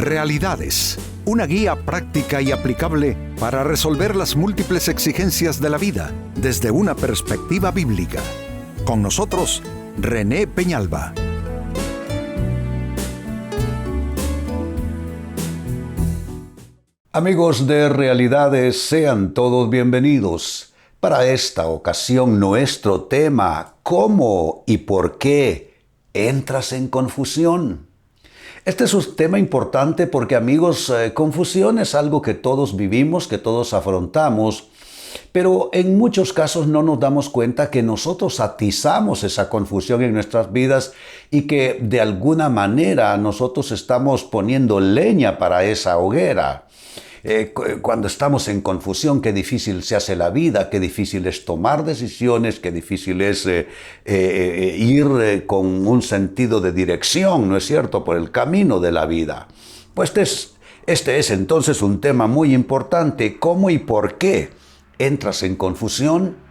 Realidades, una guía práctica y aplicable para resolver las múltiples exigencias de la vida desde una perspectiva bíblica. Con nosotros, René Peñalba. Amigos de Realidades, sean todos bienvenidos. Para esta ocasión, nuestro tema: ¿cómo y por qué entras en confusión? Este es un tema importante porque, amigos, confusión es algo que todos vivimos, que todos afrontamos, pero en muchos casos no nos damos cuenta que nosotros atizamos esa confusión en nuestras vidas y que de alguna manera nosotros estamos poniendo leña para esa hoguera. Cuando estamos en confusión, qué difícil se hace la vida, qué difícil es tomar decisiones, qué difícil es ir con un sentido de dirección, ¿no es cierto?, por el camino de la vida. Pues este es entonces un tema muy importante: ¿cómo y por qué entras en confusión?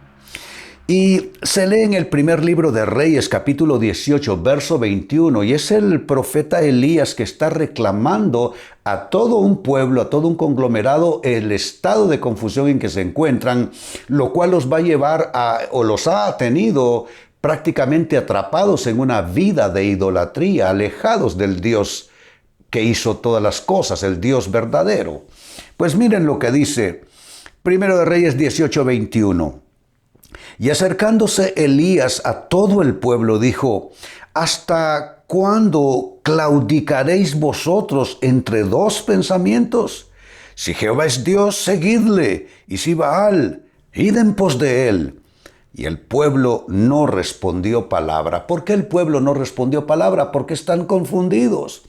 Y se lee en el primer libro de Reyes, capítulo 18, verso 21, y es el profeta Elías que está reclamando a todo un pueblo, a todo un conglomerado, el estado de confusión en que se encuentran, lo cual los va a llevar o los ha tenido prácticamente atrapados en una vida de idolatría, alejados del Dios que hizo todas las cosas, el Dios verdadero. Pues miren lo que dice primero de Reyes 18, 21. Y acercándose Elías a todo el pueblo, dijo: ¿hasta cuándo claudicaréis vosotros entre dos pensamientos? Si Jehová es Dios, seguidle, y si Baal, id en pos de él. Y el pueblo no respondió palabra. ¿Por qué el pueblo no respondió palabra? Porque están confundidos.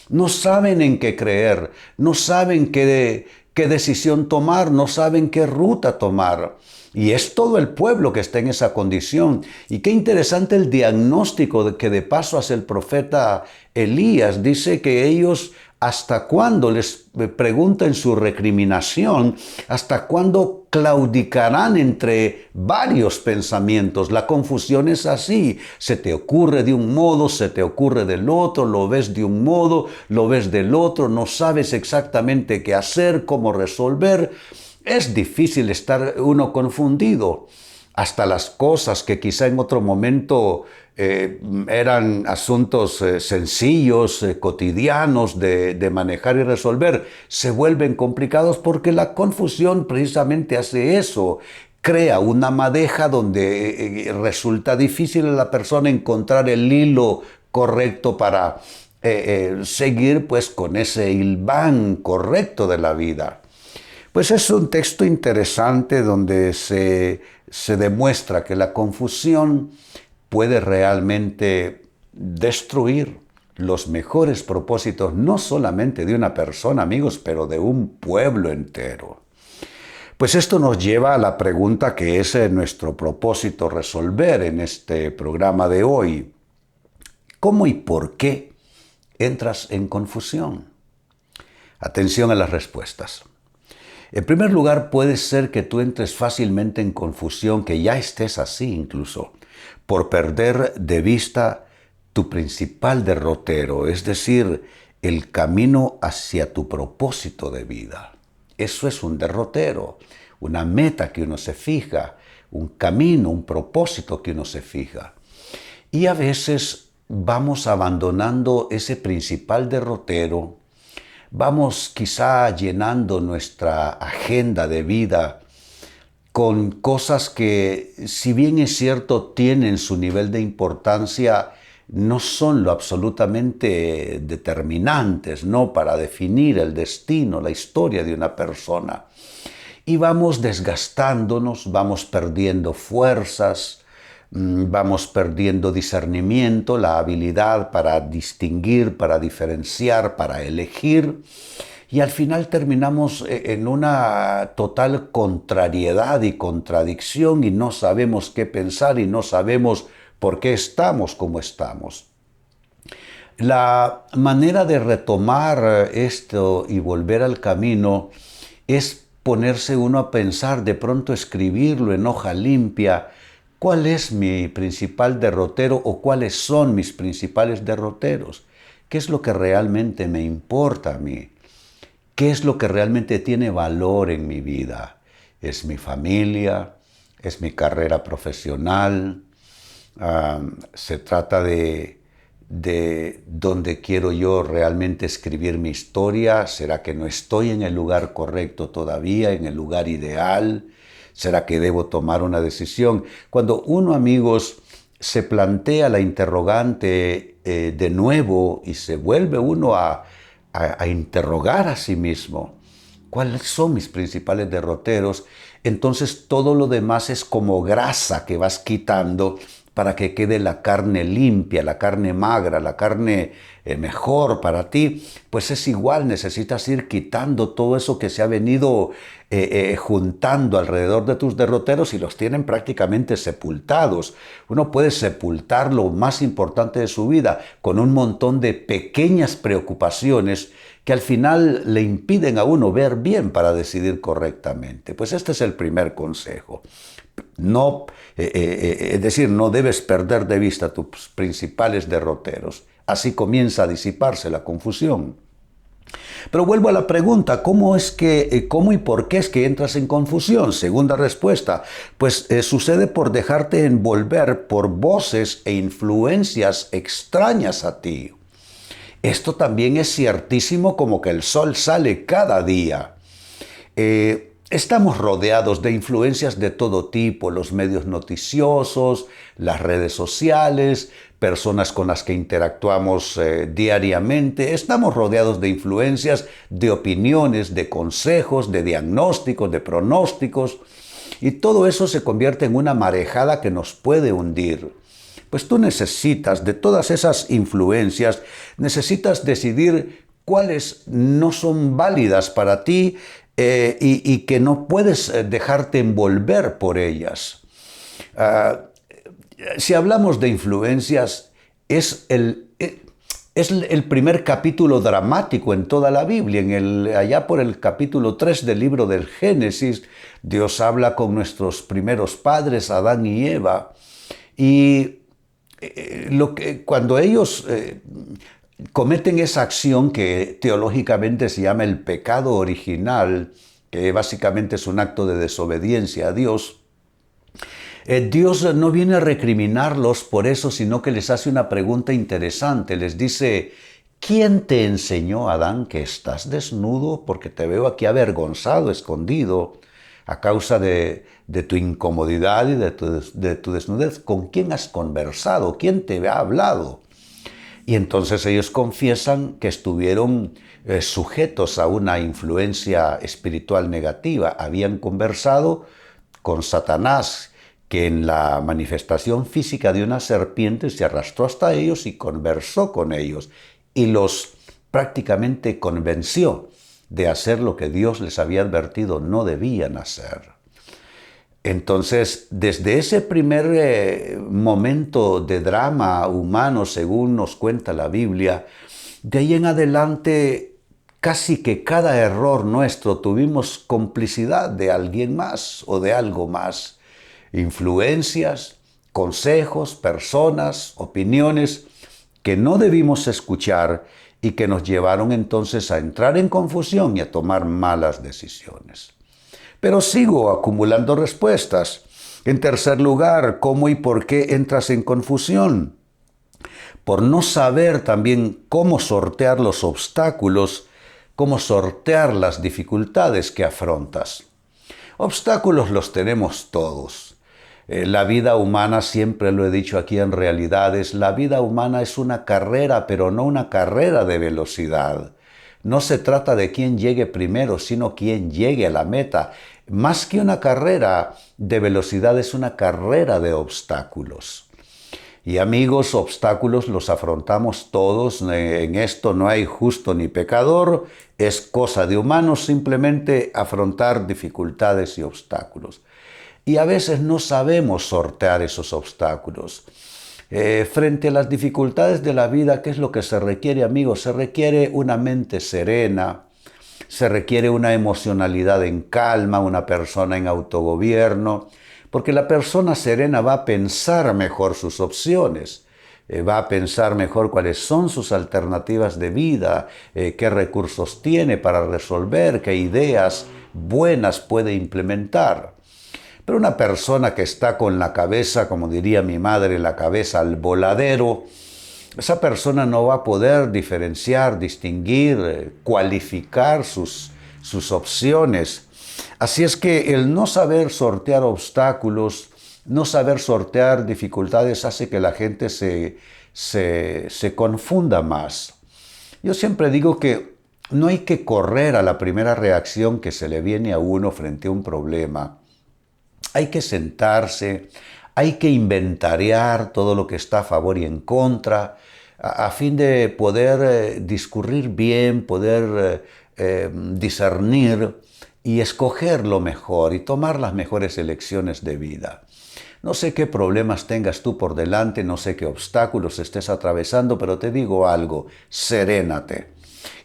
No saben en qué creer, no saben qué decisión tomar, no saben qué ruta tomar. Y es todo el pueblo que está en esa condición. Y qué interesante el diagnóstico que de paso hace el profeta Elías. Dice que ellos, ¿hasta cuándo? Les pregunta en su recriminación, ¿hasta cuándo claudicarán entre varios pensamientos? La confusión es así. Se te ocurre de un modo, se te ocurre del otro, lo ves de un modo, lo ves del otro, no sabes exactamente qué hacer, cómo resolver. Es difícil estar uno confundido. Hasta las cosas que quizá en otro momento eran asuntos sencillos, cotidianos de manejar y resolver, se vuelven complicados porque la confusión precisamente hace eso. Crea una madeja donde resulta difícil a la persona encontrar el hilo correcto para seguir pues con ese hilván correcto de la vida. Pues es un texto interesante donde se demuestra que la confusión puede realmente destruir los mejores propósitos, no solamente de una persona, amigos, pero de un pueblo entero. Pues esto nos lleva a la pregunta que es nuestro propósito resolver en este programa de hoy: ¿cómo y por qué entras en confusión? Atención a las respuestas. En primer lugar, puede ser que tú entres fácilmente en confusión, que ya estés así incluso, por perder de vista tu principal derrotero, es decir, el camino hacia tu propósito de vida. Eso es un derrotero, una meta que uno se fija, un camino, un propósito que uno se fija. Y a veces vamos abandonando ese principal derrotero. Vamos quizá llenando nuestra agenda de vida con cosas que, si bien es cierto, tienen su nivel de importancia, no son lo absolutamente determinantes, ¿no?, para definir el destino, la historia de una persona. Y vamos desgastándonos, vamos perdiendo fuerzas, vamos perdiendo discernimiento, la habilidad para distinguir, para diferenciar, para elegir, y al final terminamos en una total contrariedad y contradicción y no sabemos qué pensar y no sabemos por qué estamos como estamos. La manera de retomar esto y volver al camino es ponerse uno a pensar, de pronto escribirlo en hoja limpia. ¿Cuál es mi principal derrotero o cuáles son mis principales derroteros? ¿Qué es lo que realmente me importa a mí? ¿Qué es lo que realmente tiene valor en mi vida? ¿Es mi familia? ¿Es mi carrera profesional? Se trata de dónde quiero yo realmente escribir mi historia. ¿Será que no estoy en el lugar correcto todavía, en el lugar ideal? ¿Será que debo tomar una decisión? Cuando uno, amigos, se plantea la interrogante de nuevo y se vuelve uno a interrogar a sí mismo, ¿cuáles son mis principales derroteros? Entonces todo lo demás es como grasa que vas quitando para que quede la carne limpia, la carne magra, la carne mejor para ti. Pues es igual, necesitas ir quitando todo eso que se ha venido juntando alrededor de tus derroteros y los tienen prácticamente sepultados. Uno puede sepultar lo más importante de su vida con un montón de pequeñas preocupaciones que al final le impiden a uno ver bien para decidir correctamente. Pues este es el primer consejo. No, es decir, no debes perder de vista tus principales derroteros. Así comienza a disiparse la confusión. Pero vuelvo a la pregunta, ¿cómo y por qué es que entras en confusión? Segunda respuesta, pues sucede por dejarte envolver por voces e influencias extrañas a ti. Esto también es ciertísimo como que el sol sale cada día. Estamos rodeados de influencias de todo tipo, los medios noticiosos, las redes sociales, personas con las que interactuamos diariamente. Estamos rodeados de influencias, de opiniones, de consejos, de diagnósticos, de pronósticos. Y todo eso se convierte en una marejada que nos puede hundir. Pues tú necesitas, de todas esas influencias, necesitas decidir cuáles no son válidas para ti y que no puedes dejarte envolver por ellas. Si hablamos de influencias, es el primer capítulo dramático en toda la Biblia. Allá por el capítulo 3 del libro del Génesis, Dios habla con nuestros primeros padres, Adán y Eva, y cuando ellos cometen esa acción que teológicamente se llama el pecado original, que básicamente es un acto de desobediencia a Dios, Dios no viene a recriminarlos por eso, sino que les hace una pregunta interesante. Les dice, ¿quién te enseñó, Adán, que estás desnudo? Porque te veo aquí avergonzado, escondido, a causa de tu incomodidad y de tu desnudez. ¿Con quién has conversado? ¿Quién te ha hablado? Y entonces ellos confiesan que estuvieron sujetos a una influencia espiritual negativa. Habían conversado con Satanás, que en la manifestación física de una serpiente se arrastró hasta ellos y conversó con ellos. Y los prácticamente convenció de hacer lo que Dios les había advertido no debían hacer. Entonces, desde ese primer momento de drama humano, según nos cuenta la Biblia, de ahí en adelante, casi que cada error nuestro tuvimos complicidad de alguien más o de algo más. Influencias, consejos, personas, opiniones que no debimos escuchar y que nos llevaron entonces a entrar en confusión y a tomar malas decisiones. Pero sigo acumulando respuestas. En tercer lugar, ¿cómo y por qué entras en confusión? Por no saber también cómo sortear los obstáculos, cómo sortear las dificultades que afrontas. Obstáculos los tenemos todos. La vida humana, siempre lo he dicho aquí en Realidades, la vida humana es una carrera, pero no una carrera de velocidad. No se trata de quién llegue primero, sino quién llegue a la meta. Más que una carrera de velocidad, es una carrera de obstáculos. Y amigos, obstáculos los afrontamos todos. En esto no hay justo ni pecador. Es cosa de humanos simplemente afrontar dificultades y obstáculos. Y a veces no sabemos sortear esos obstáculos. Frente a las dificultades de la vida, ¿qué es lo que se requiere, amigos? Se requiere una mente serena, se requiere una emocionalidad en calma, una persona en autogobierno, porque la persona serena va a pensar mejor sus opciones. va a pensar mejor cuáles son sus alternativas de vida, qué recursos tiene para resolver, qué ideas buenas puede implementar. Pero una persona que está con la cabeza, como diría mi madre, la cabeza al voladero, esa persona no va a poder diferenciar, distinguir, cualificar sus opciones. Así es que el no saber sortear obstáculos, no saber sortear dificultades hace que la gente se confunda más. Yo siempre digo que no hay que correr a la primera reacción que se le viene a uno frente a un problema. Hay que sentarse, hay que inventariar todo lo que está a favor y en contra, a fin de poder discurrir bien, poder discernir y escoger lo mejor y tomar las mejores elecciones de vida. No sé qué problemas tengas tú por delante, no sé qué obstáculos estés atravesando, pero te digo algo, serénate.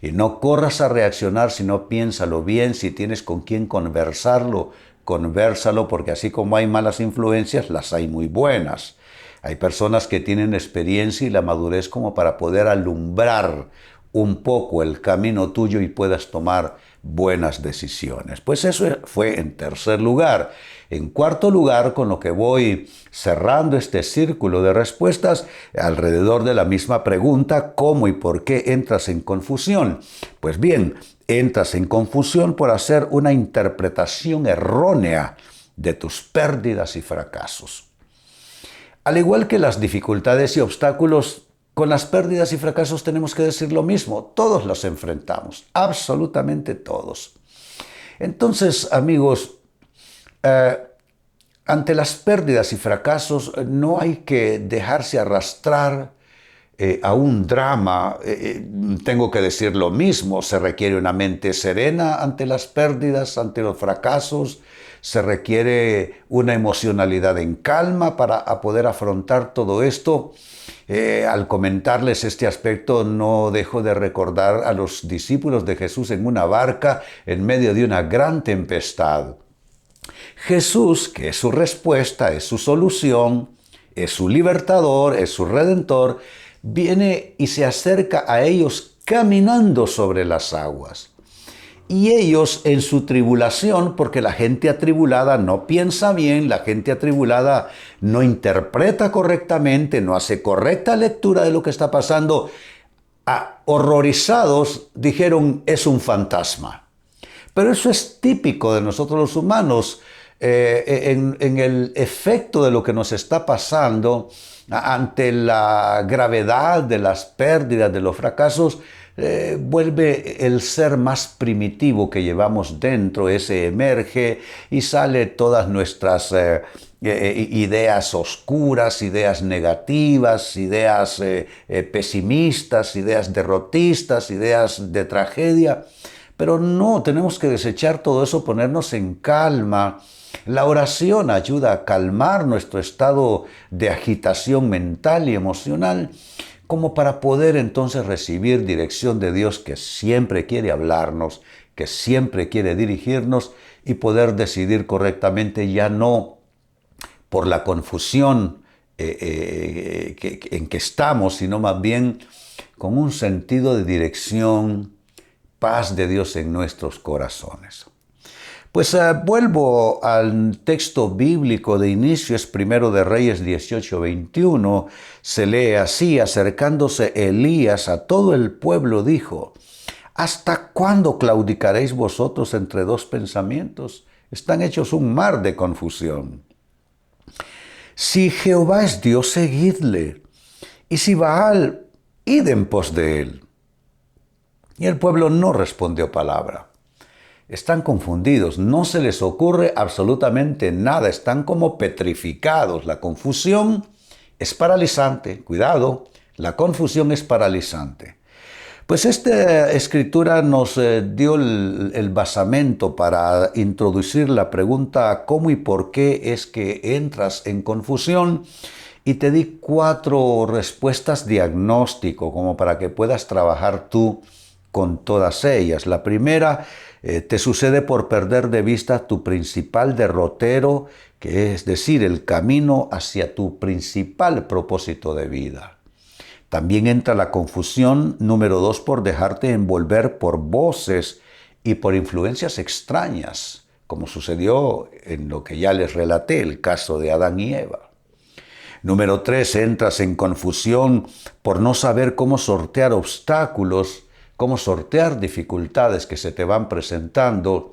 Y no corras a reaccionar, sino piénsalo bien, si tienes con quién conversarlo, convérsalo, porque así como hay malas influencias, las hay muy buenas. Hay personas que tienen experiencia y la madurez como para poder alumbrar un poco el camino tuyo y puedas tomar buenas decisiones. Pues eso fue en tercer lugar. En cuarto lugar, con lo que voy cerrando este círculo de respuestas alrededor de la misma pregunta, ¿cómo y por qué entras en confusión? Pues bien, entras en confusión por hacer una interpretación errónea de tus pérdidas y fracasos. Al igual que las dificultades y obstáculos, con las pérdidas y fracasos tenemos que decir lo mismo. Todos los enfrentamos, absolutamente todos. Entonces, amigos, ante las pérdidas y fracasos no hay que dejarse arrastrar a un drama. Tengo que decir lo mismo, se requiere una mente serena ante las pérdidas, ante los fracasos, se requiere una emocionalidad en calma para poder afrontar todo esto. Al comentarles este aspecto no dejo de recordar a los discípulos de Jesús en una barca en medio de una gran tempestad. Jesús, que es su respuesta, es su solución, es su libertador, es su redentor, viene y se acerca a ellos caminando sobre las aguas. Y ellos en su tribulación, porque la gente atribulada no piensa bien, la gente atribulada no interpreta correctamente, no hace correcta lectura de lo que está pasando, horrorizados dijeron, es un fantasma. Pero eso es típico de nosotros los humanos. En el efecto de lo que nos está pasando, ante la gravedad de las pérdidas, de los fracasos, vuelve el ser más primitivo que llevamos dentro, ese emerge y sale todas nuestras ideas oscuras, ideas negativas, ideas pesimistas, ideas derrotistas, ideas de tragedia. Pero no, tenemos que desechar todo eso, ponernos en calma. La oración ayuda a calmar nuestro estado de agitación mental y emocional, como para poder entonces recibir dirección de Dios, que siempre quiere hablarnos, que siempre quiere dirigirnos, y poder decidir correctamente, ya no por la confusión en que estamos, sino más bien con un sentido de dirección, paz de Dios en nuestros corazones. Pues vuelvo al texto bíblico de inicio, es Primero de Reyes 18:21, se lee así: acercándose Elías a todo el pueblo dijo, ¿hasta cuándo claudicaréis vosotros entre dos pensamientos? Están hechos un mar de confusión. Si Jehová es Dios, seguidle, y si Baal, id en pos de él. Y el pueblo no respondió palabra. Están confundidos, no se les ocurre absolutamente nada, están como petrificados. La confusión es paralizante, cuidado, la confusión es paralizante. Pues esta escritura nos dio el basamento para introducir la pregunta ¿cómo y por qué es que entras en confusión? Y te di 4 respuestas diagnóstico como para que puedas trabajar tú con todas ellas. La primera, te sucede por perder de vista tu principal derrotero, que es decir, el camino hacia tu principal propósito de vida. También entra la confusión, número 2, por dejarte envolver por voces y por influencias extrañas, como sucedió en lo que ya les relaté, el caso de Adán y Eva. Número 3, entras en confusión por no saber cómo sortear obstáculos, cómo sortear dificultades que se te van presentando.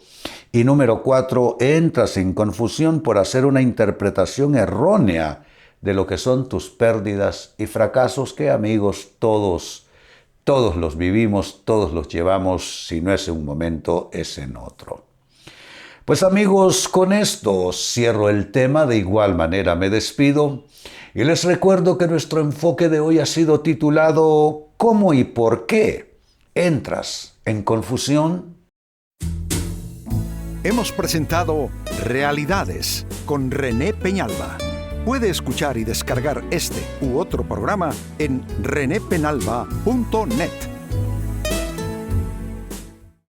Y número 4, entras en confusión por hacer una interpretación errónea de lo que son tus pérdidas y fracasos que, amigos, todos los vivimos, todos los llevamos, si no es en un momento, es en otro. Pues amigos, con esto cierro el tema, de igual manera me despido y les recuerdo que nuestro enfoque de hoy ha sido titulado ¿Cómo y por qué entras en confusión? Hemos presentado Realidades con René Peñalba. Puede escuchar y descargar este u otro programa en renépenalba.net.